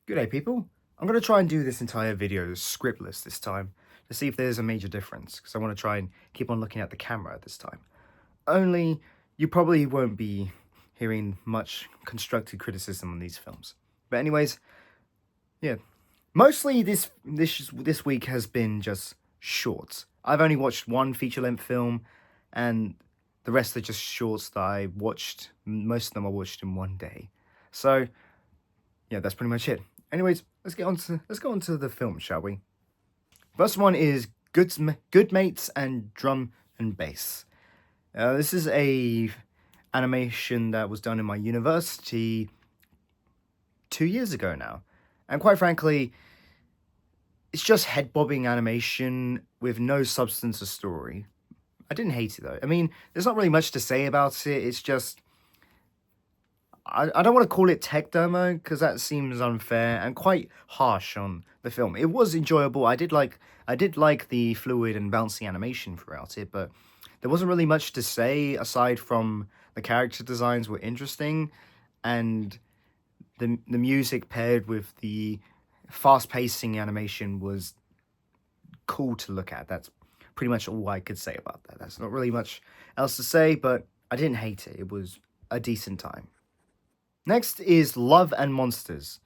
G'day people, I'm going to try and do this entire video scriptless this time to see if there's a major difference, because I want to try and keep on looking at the camera this time. Only, you probably won't be hearing much constructive criticism on these films. But anyways, yeah, mostly this week has been just shorts. I've only watched one feature-length film, and the rest are just shorts that I watched. Most of them I watched in one day. So, yeah, that's pretty much it. Anyways, let's go on to the film, shall we? First one is Good Mates and Drum and Bass. This is a animation that was done in my university 2 years ago now, and quite frankly, it's just head-bobbing animation with no substance or story. I didn't hate it though. I mean, there's not really much to say about it. It's just, I don't want to call it tech demo because that seems unfair and quite harsh on the film. It was enjoyable. I did like the fluid and bouncy animation throughout it, but there wasn't really much to say aside from the character designs were interesting, and the music paired with the fast pacing animation was cool to look at. That's pretty much all I could say about that. That's not really much else to say, but I didn't hate it. It was a decent time. Next is Love and Monsters.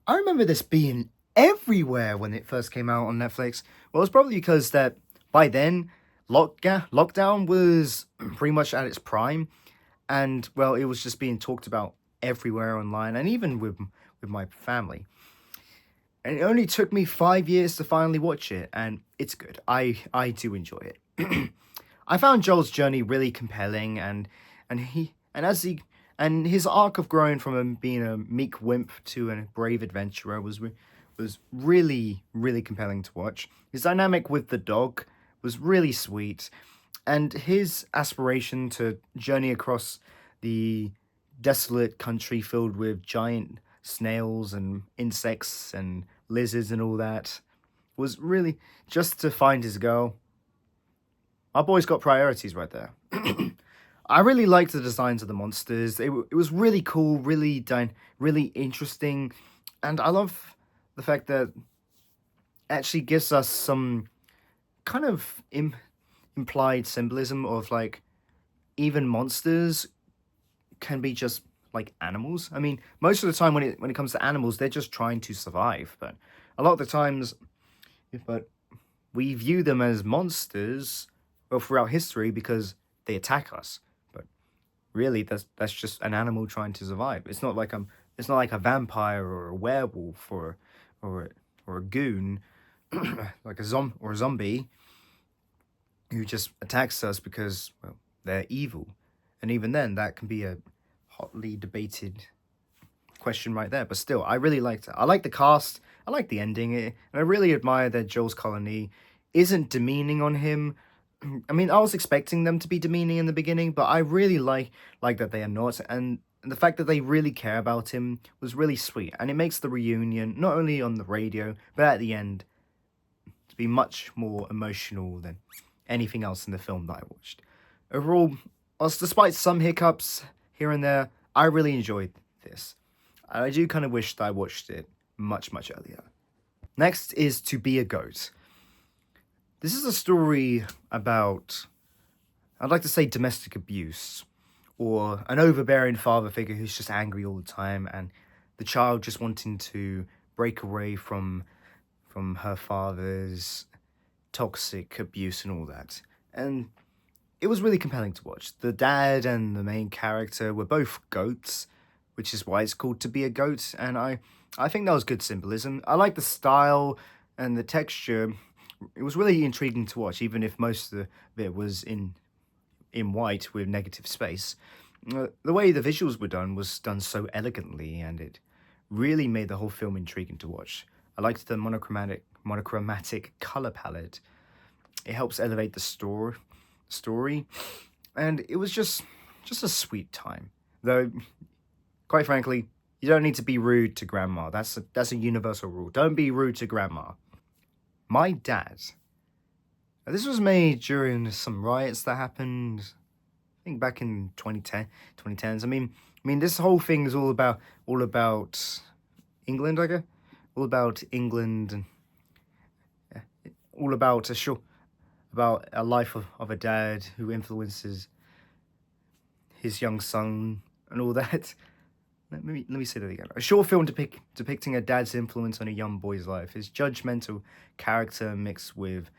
I remember this being everywhere when it first came out on Netflix. Well, it's probably because that by then, lockdown was pretty much at its prime. And, well, it was just being talked about everywhere online and even with my family. And it only took me 5 years to finally watch it, and it's good. I do enjoy it. I found Joel's journey really compelling, and his arc of growing from being a meek wimp to a brave adventurer was really, really compelling to watch. His dynamic with the dog was really sweet, and his aspiration to journey across the desolate country filled with giant snails and insects and lizards and all that was really just to find his girl. Our boy's got priorities right there. I really liked the designs of the monsters. It was really cool, really interesting, and I love the fact that it actually gives us some kind of implied symbolism of like even monsters can be just like animals. I mean, most of the time when it comes to animals, they're just trying to survive, but a lot of the times, but we view them as monsters well throughout history because they attack us. Really, that's just an animal trying to survive. It's not like a vampire or a werewolf or a goon, like a zombie who just attacks us because, well, they're evil. And even then, that can be a hotly debated question right there. But still, I really liked it. I like the cast. I like the ending. And I really admire that Joel's colony isn't demeaning on him. I mean, I was expecting them to be demeaning in the beginning, but I really like that they are not, and the fact that they really care about him was really sweet, and it makes the reunion, not only on the radio, but at the end, to be much more emotional than anything else in the film that I watched. Overall, despite some hiccups here and there, I really enjoyed this. I do kind of wish that I watched it much earlier. Next is To Be a Goat. This is a story about, I'd like to say, domestic abuse, or an overbearing father figure who's just angry all the time, and the child just wanting to break away from her father's toxic abuse and all that. And it was really compelling to watch. The dad and the main character were both goats, which is why it's called To Be a Goat, and I think that was good symbolism. I like the style and the texture. It was really intriguing to watch, even if most of it was in white with negative space. The way the visuals were done was done so elegantly, and it really made the whole film intriguing to watch. I liked the monochromatic color palette. It helps elevate the story, and it was just a sweet time. Though, quite frankly, you don't need to be rude to grandma. That's a universal rule. Don't be rude to grandma. My dad. This was made during some riots that happened, I think back in 2010s. I mean, this whole thing is all about England, I guess. All about England and all about about a life of a dad who influences his young son and all that. Let me say that again. A short film depicting a dad's influence on a young boy's life. His judgmental character mixed with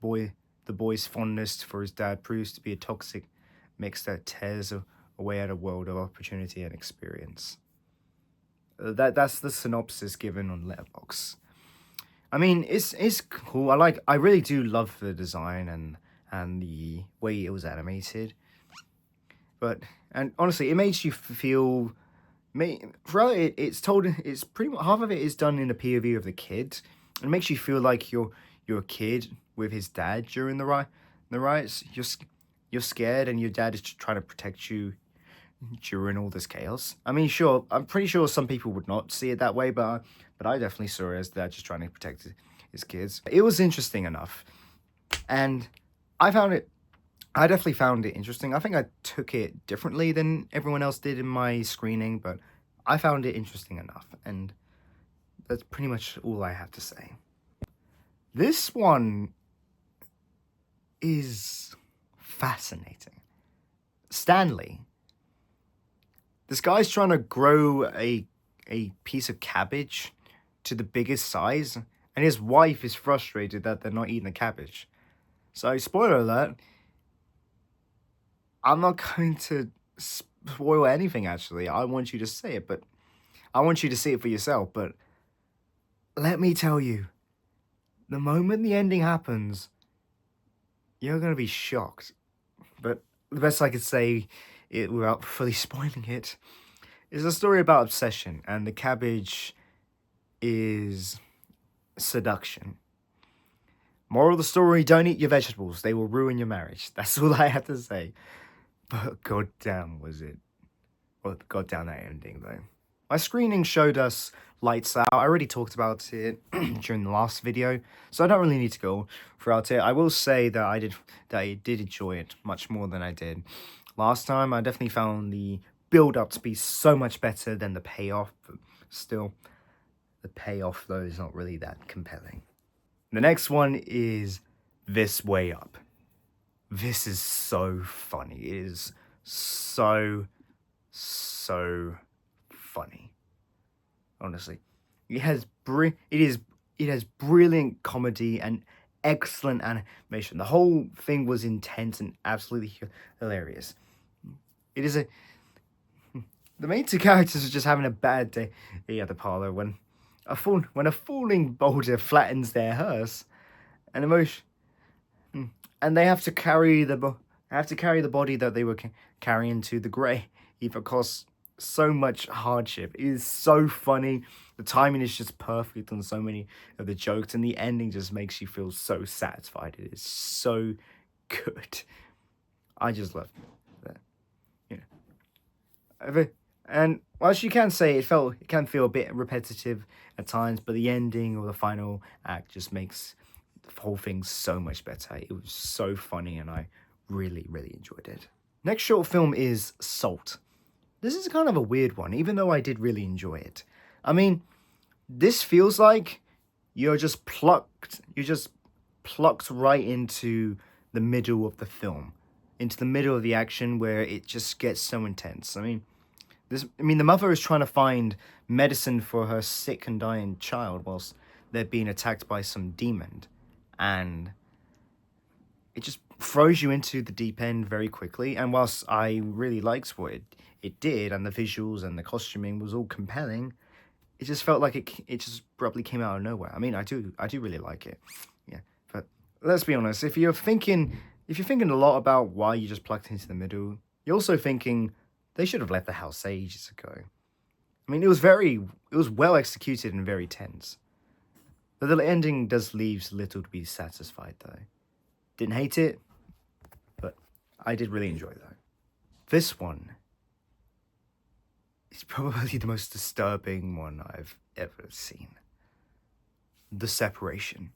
the boy's fondness for his dad proves to be a toxic mix that tears away at a world of opportunity and experience. That's the synopsis given on Letterboxd. I mean, it's cool. I really do love the design and the way it was animated. And honestly, it makes you feel. Throughout it's pretty much half of it is done in the POV of the kid. It makes you feel like you're a kid with his dad during the riots. You're scared, and your dad is trying to protect you during all this chaos. I mean, sure, I'm pretty sure some people would not see it that way, but I definitely saw it as dad just trying to protect his kids. It was interesting enough, and I definitely found it interesting. I think I took it differently than everyone else did in my screening, but I found it interesting enough, and that's pretty much all I have to say. This one is fascinating. Stanley. This guy's trying to grow a piece of cabbage to the biggest size, and his wife is frustrated that they're not eating the cabbage. So, spoiler alert, I'm not going to spoil anything, actually. I want you to see it, but I want you to see it for yourself. But let me tell you, the moment the ending happens, you're going to be shocked. But the best I could say it without fully spoiling it is a story about obsession, and the cabbage is seduction. Moral of the story, don't eat your vegetables. They will ruin your marriage. That's all I have to say. But goddamn was it. Well, goddamn that ending, though. My screening showed us Lights Out. I already talked about it during the last video, so I don't really need to go throughout it. I will say that I did enjoy it much more than I did last time. I definitely found the build-up to be so much better than the payoff, but still, the payoff, though, is not really that compelling. The next one is This Way Up. This is so funny. It is so funny. Honestly, it has brilliant comedy and excellent animation. The whole thing was intense and absolutely hilarious. The main two characters are just having a bad day at the parlor when a falling boulder flattens their hearse, and they have to carry the body that they were carrying to the grave. It caused so much hardship. It is so funny. The timing is just perfect on so many of the jokes, and the ending just makes you feel so satisfied. It is so good. I just love that. Yeah. And whilst you can say it can feel a bit repetitive at times, but the ending or the final act just makes the whole thing so much better. It was so funny, and I really enjoyed it. Next short film is Salt. This is kind of a weird one, even though I did really enjoy it. I mean, this feels like you're just plucked right into the middle of the film, into the middle of the action where it just gets so intense. I mean, the mother is trying to find medicine for her sick and dying child whilst they're being attacked by some demon. And it just throws you into the deep end very quickly. And whilst I really liked what it did, and the visuals and the costuming was all compelling, it just felt like it just abruptly came out of nowhere. I mean, I do really like it. Yeah. But let's be honest, if you're thinking a lot about why you just plucked into the middle, you're also thinking they should have left the house ages ago. I mean, it was well executed and very tense. But the ending does leave little to be satisfied, though. Didn't hate it, but I did really enjoy it, though. This one is probably the most disturbing one I've ever seen. The Separation.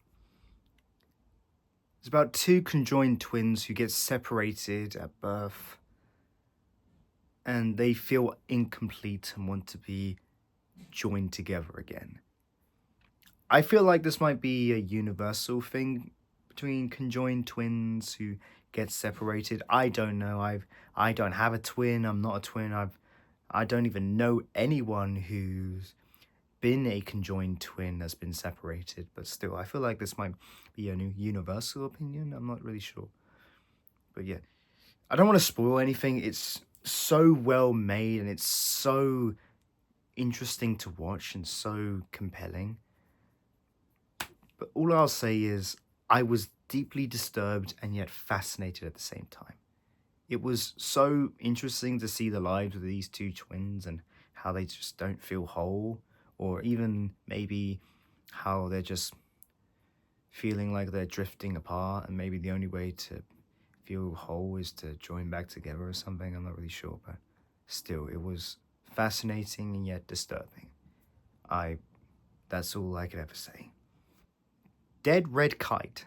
It's about two conjoined twins who get separated at birth, and they feel incomplete and want to be join together again. I feel like this might be a universal thing between conjoined twins who get separated. I don't know. I don't have a twin. I'm not a twin. I don't even know anyone who's been a conjoined twin that's been separated, but still, I feel like this might be a new universal opinion. I'm not really sure. But yeah, I don't want to spoil anything. It's so well made and it's so interesting to watch and so compelling. But all I'll say is I was deeply disturbed and yet fascinated at the same time. It was so interesting to see the lives of these two twins and how they just don't feel whole, or even maybe how they're just feeling like they're drifting apart, and maybe the only way to feel whole is to join back together or something. I'm not really sure, but still, it was fascinating and yet disturbing. That's all I could ever say. Dead red kite.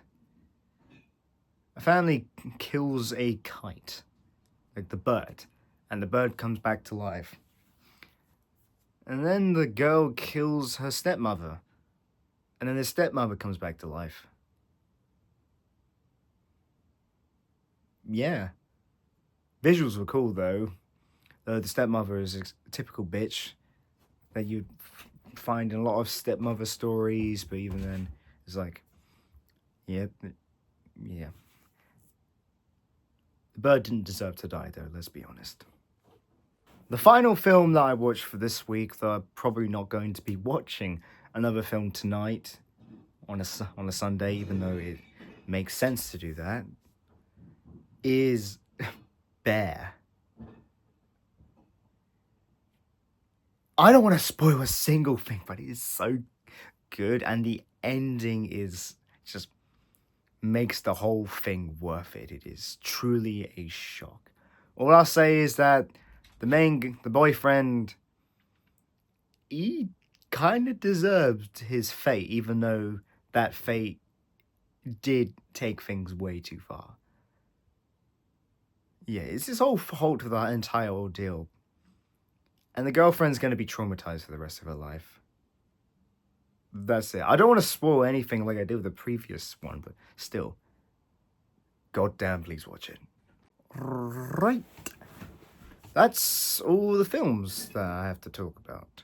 A family kills a kite, like the bird, and the bird comes back to life. And then the girl kills her stepmother, and then the stepmother comes back to life. Yeah. Visuals were cool, though. The stepmother is a typical bitch that you'd find in a lot of stepmother stories, but even then, it's like, yeah. The bird didn't deserve to die, though, let's be honest. The final film that I watched for this week, though I'm probably not going to be watching another film tonight on a Sunday, even though it makes sense to do that, is Bear. I don't want to spoil a single thing, but it is so good, and the ending is just makes the whole thing worth it. It is truly a shock. All I'll say is that the boyfriend, he kind of deserved his fate, even though that fate did take things way too far. Yeah, it's his whole fault for that entire ordeal. And the girlfriend's going to be traumatized for the rest of her life. That's it. I don't want to spoil anything like I did with the previous one, but still. Goddamn, please watch it. Right. That's all the films that I have to talk about.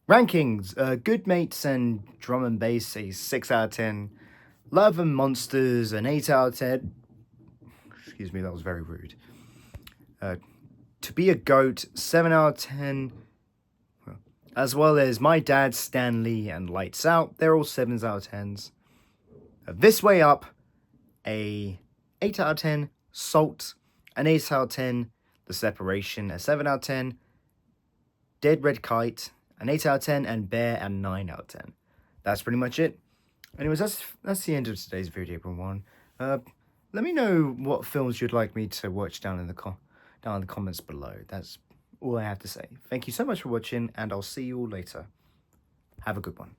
Rankings. Good Mates and Drum and Bass, a 6 out of 10. Love and Monsters, an 8 out of 10. Excuse me, that was very rude. To Be a Goat, 7 out of 10. As well as My Dad, Stanley, and Lights Out. They're all 7s out of 10s. This Way Up, a 8 out of 10. Salt, an 8 out of 10. The Separation, a 7 out of 10. Dead Red Kite, an 8 out of 10. And Bear, a 9 out of 10. That's pretty much it. Anyways, that's the end of today's video, everyone. Let me know what films you'd like me to watch down in the comments below. That's all I have to say. Thank you so much for watching, and I'll see you all later. Have a good one.